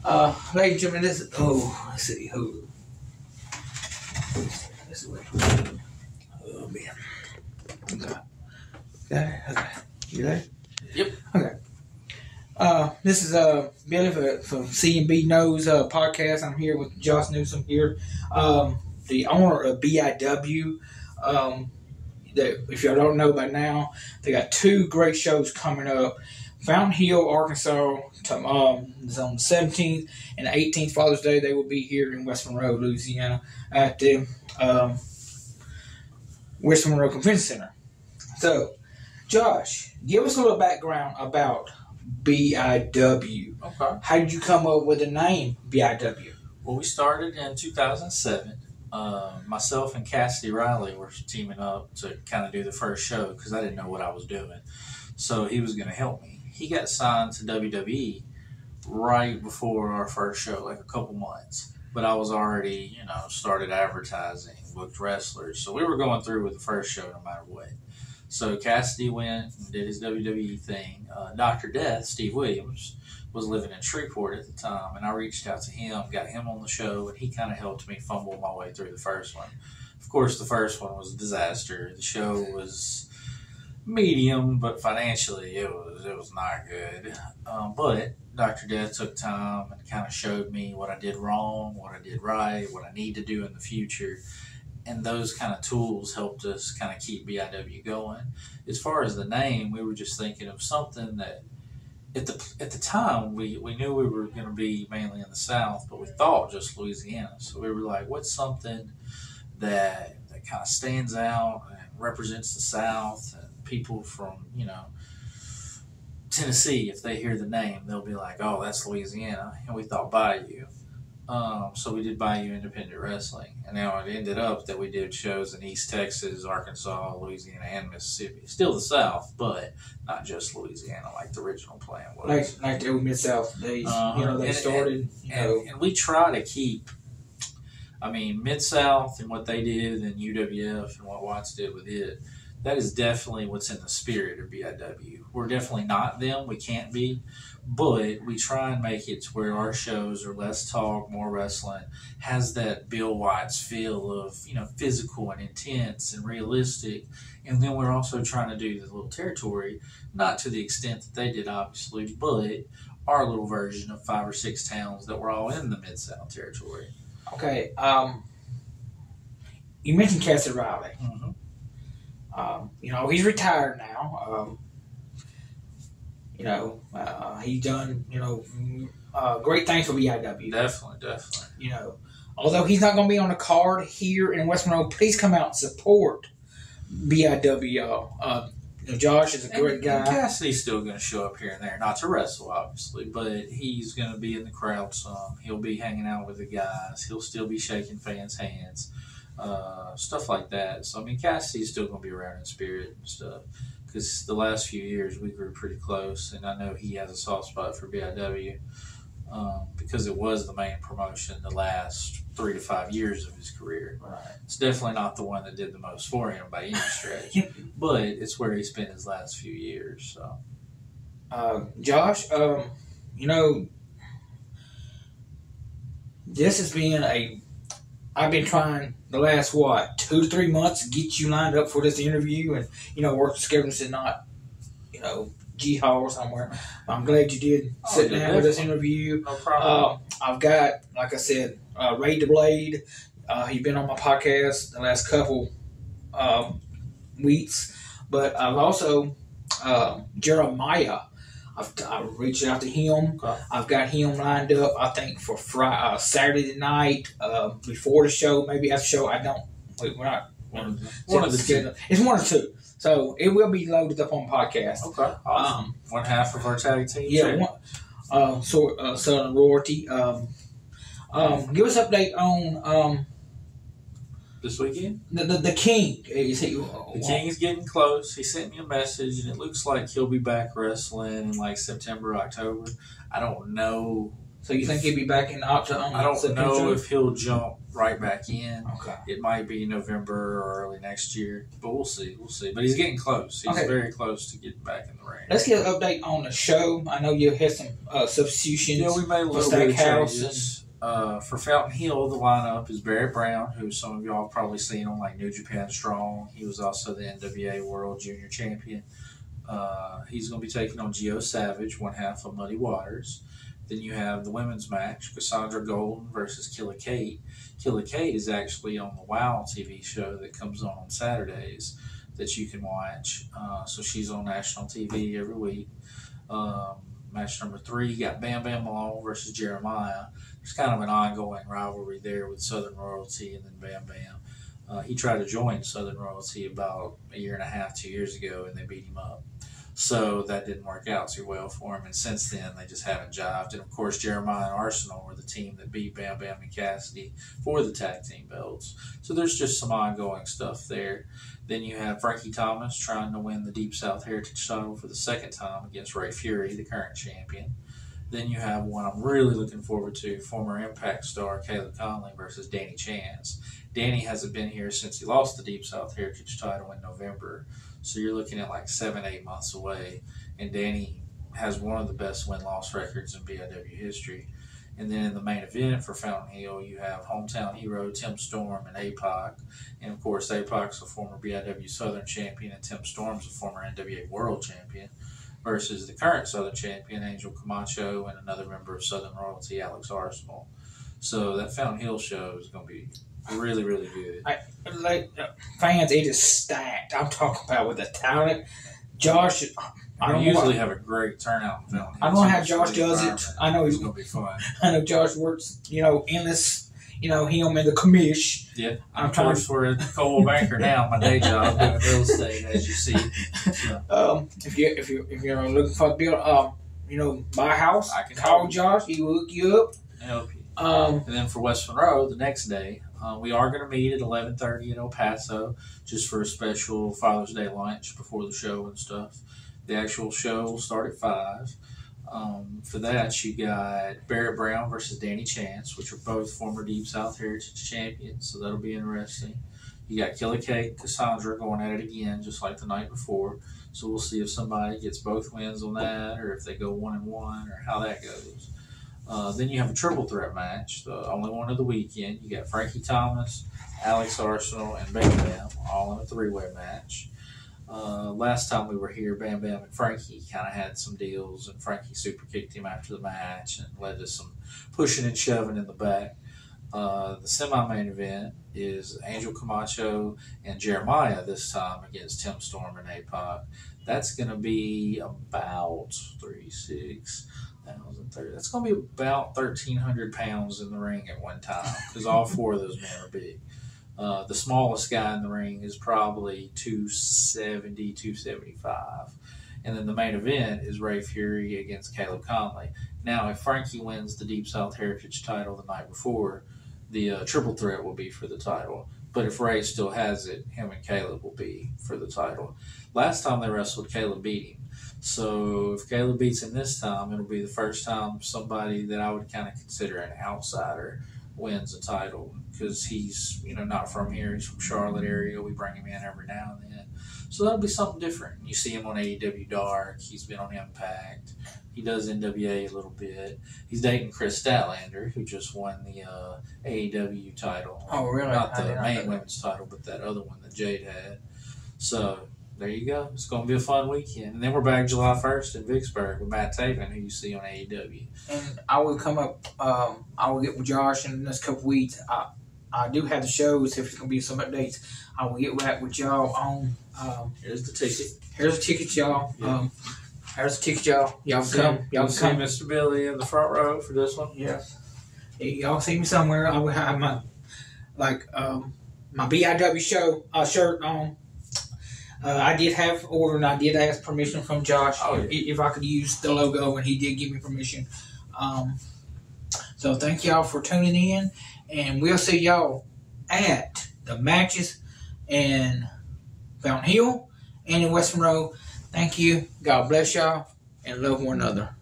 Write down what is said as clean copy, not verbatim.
Ladies and gentlemen, this is, let's see, who? This way. Oh, man. Okay. You there? Yep. Okay. This is Billy from C&B Knows podcast. I'm here with Josh Newsom here, the owner of BIW. If y'all don't know by now, they got two great shows coming up. Fountain Hill, Arkansas, is on the 17th and the 18th, Father's Day. They will be here in West Monroe, Louisiana, at the West Monroe Convention Center. So, Josh, give us a little background about BIW. Okay. How did you come up with the name BIW? Well, we started in 2007. Myself and Cassidy Riley were teaming up to kind of do the first show because I didn't know what I was doing. So he was going to help me. He got signed to WWE right before our first show, like a couple months. But I was already, started advertising, booked wrestlers. So we were going through with the first show no matter what. So Cassidy went and did his WWE thing. Dr. Death, Steve Williams, was living in Shreveport at the time. And I reached out to him, got him on the show, and he kind of helped me fumble my way through the first one. Of course, the first one was a disaster. The show was medium, but financially it was not good. But Dr. Death took time and kind of showed me what I did wrong, what I did right, what I need to do in the future. And those kind of tools helped us kind of keep BIW going. As far as the name, we were just thinking of something that at the time we knew we were going to be mainly in the South, but we thought just Louisiana. So we were like, what's something that kind of stands out and represents the South, and people from, Tennessee, if they hear the name, they'll be like, oh, that's Louisiana. And we thought Bayou. So we did Bayou Independent Wrestling. And now it ended up that we did shows in East Texas, Arkansas, Louisiana, and Mississippi. Still the South, but not just Louisiana like the original plan was. Like the Mid-South days, they started. And we try to keep, Mid-South and what they did, and UWF and what Watts did with it, that is definitely what's in the spirit of BIW. We're definitely not them. We can't be. But we try and make it to where our shows are less talk, more wrestling, has that Bill Watts feel of, physical and intense and realistic. And then we're also trying to do the little territory, not to the extent that they did, obviously, but our little version of 5 or 6 towns that were all in the Mid-South territory. Okay. You mentioned Cassidy Riley. Mm-hmm. He's retired now. He's done, great things for BIW. Definitely. Although he's not going to be on the card here in West Monroe, please come out and support BIW, y'all. Josh is a great guy. And Cassidy's still going to show up here and there, not to wrestle, obviously, but he's going to be in the crowd some. He'll be hanging out with the guys. He'll still be shaking fans' hands, stuff like that. So, Cassidy's still going to be around in spirit and stuff. Because the last few years we grew pretty close, and I know he has a soft spot for BIW because it was the main promotion the last 3 to 5 years of his career. Right. It's definitely not the one that did the most for him by any stretch, but it's where he spent his last few years. So, Josh, this has been I've been trying the last, 2 to 3 months to get you lined up for this interview, and, work schedules is not, G-Hall somewhere. I'm glad you did sit down with this interview. No problem. I've got, like I said, Ray the Blade. He's been on my podcast the last couple weeks, but I've also, Jeremiah. I've reached out to him. Okay. I've got him lined up, I think, for Saturday night before the show, maybe after the show. We're not. One of the two. It's 1 or 2. So it will be loaded up on podcast. Okay. Awesome. One half of our tag team. Yeah. Southern Royalty. Give us an update on this weekend? The King. The King is getting close. He sent me a message, and it looks like he'll be back wrestling in like September, October. I don't know So you think he'll be back in the Octagon? I don't know if he'll jump right back in. Okay. It might be November or early next year, but we'll see. We'll see. But he's getting close. He's very close to getting back in the ring. Let's get an update on the show. I know you had some substitutions. Yeah, we made a little bit of changes. For Fountain Hill, the lineup is Barrett Brown, who some of y'all have probably seen on like New Japan Strong. He was also the NWA World Junior Champion. He's going to be taking on Gio Savage, one half of Muddy Waters. Then you have the women's match, Cassandra Golden versus Killer Kate. Killer Kate is actually on the WOW TV show that comes on Saturdays that you can watch. So she's on national TV every week. Match number 3, you got Bam Bam Malone versus Jeremiah. There's kind of an ongoing rivalry there with Southern Royalty and then Bam Bam. He tried to join Southern Royalty about a year and a half, 2 years ago, and they beat him up. So that didn't work out too well for him. And since then, they just haven't jived. And, of course, Jeremiah and Arsenal were the team that beat Bam Bam and Cassidy for the tag team belts. So there's just some ongoing stuff there. Then you have Frankie Thomas trying to win the Deep South Heritage title for the second time against Ray Fury, the current champion. Then you have one I'm really looking forward to, former Impact star Caleb Conley versus Danny Chance. Danny hasn't been here since he lost the Deep South Heritage title in November. So you're looking at like 7-8 months away. And Danny has one of the best win-loss records in BIW history. And then in the main event for Fountain Hill, you have hometown hero Tim Storm and APOC. And, of course, APOC's a former BIW Southern champion, and Tim Storm's a former NWA World champion, versus the current Southern champion, Angel Camacho, and another member of Southern Royalty, Alex Arsenal. So that Fountain Hill show is going to be really, really good. Fans, it is stacked. I'm talking about with the talent. Josh, I usually have a great turnout in Fountain Hill. I don't know how Josh does it. I know he's going to be fun. I know Josh works, endless. Him and the commish. Yeah, I'm trying for a Coldwell Banker now. My day job doing real estate, as you see. Yeah. If you're looking for a build, buy a house, I can call Josh. He will hook you up. Help you. And then for West Monroe, the next day, we are going to meet at 11:30 in El Paso, just for a special Father's Day lunch before the show and stuff. The actual show will start at 5. For that, you got Barrett Brown versus Danny Chance, which are both former Deep South Heritage champions, so that'll be interesting. You got Killer Kate, Cassandra going at it again, just like the night before. So we'll see if somebody gets both wins on that, or if they go 1-1, or how that goes. Then you have a triple threat match, the only one of the weekend. You got Frankie Thomas, Alex Arsenal, and Bam Bam, all in a 3-way match. Last time we were here, Bam Bam and Frankie kind of had some deals, and Frankie super kicked him after the match and led to some pushing and shoving in the back. The semi-main event is Angel Camacho and Jeremiah this time against Tim Storm and APOC. That's going to be about 36,030. That's going to be about 1,300 pounds in the ring at one time, because all 4 of those men are big. The smallest guy in the ring is probably 270, 275. And then the main event is Ray Fury against Caleb Conley. Now, if Frankie wins the Deep South Heritage title the night before, the triple threat will be for the title. But if Ray still has it, him and Caleb will be for the title. Last time they wrestled, Caleb beat him. So if Caleb beats him this time, it'll be the first time somebody that I would kind of consider an outsider wins a title, because he's not from here. He's from Charlotte area. We bring him in every now and then, so that'll be something different. You see him on AEW Dark. He's been on Impact. He does NWA a little bit. He's dating Chris Statlander, who just won the AEW title. Oh, really? Not the main women's title, but that other one that Jade had. So there you go. It's going to be a fun weekend. And then we're back July 1st in Vicksburg with Matt Taven, who you see on AEW. And I will come up, I will get with Josh in the next couple weeks. I do have the shows. If it's going to be some updates, I will get back with y'all on. Here's the ticket. Here's the ticket, y'all. Yeah. Here's the ticket, y'all. Y'all come. Y'all see come. Mr. Billy in the front row for this one? Yes. Y'all see me somewhere. I will have my BIW show shirt on. I did have order, and I did ask permission from Josh if I could use the logo, and he did give me permission. So thank y'all for tuning in, and we'll see y'all at the matches in Fountain Hill and in West Monroe. Thank you. God bless y'all, and love one another.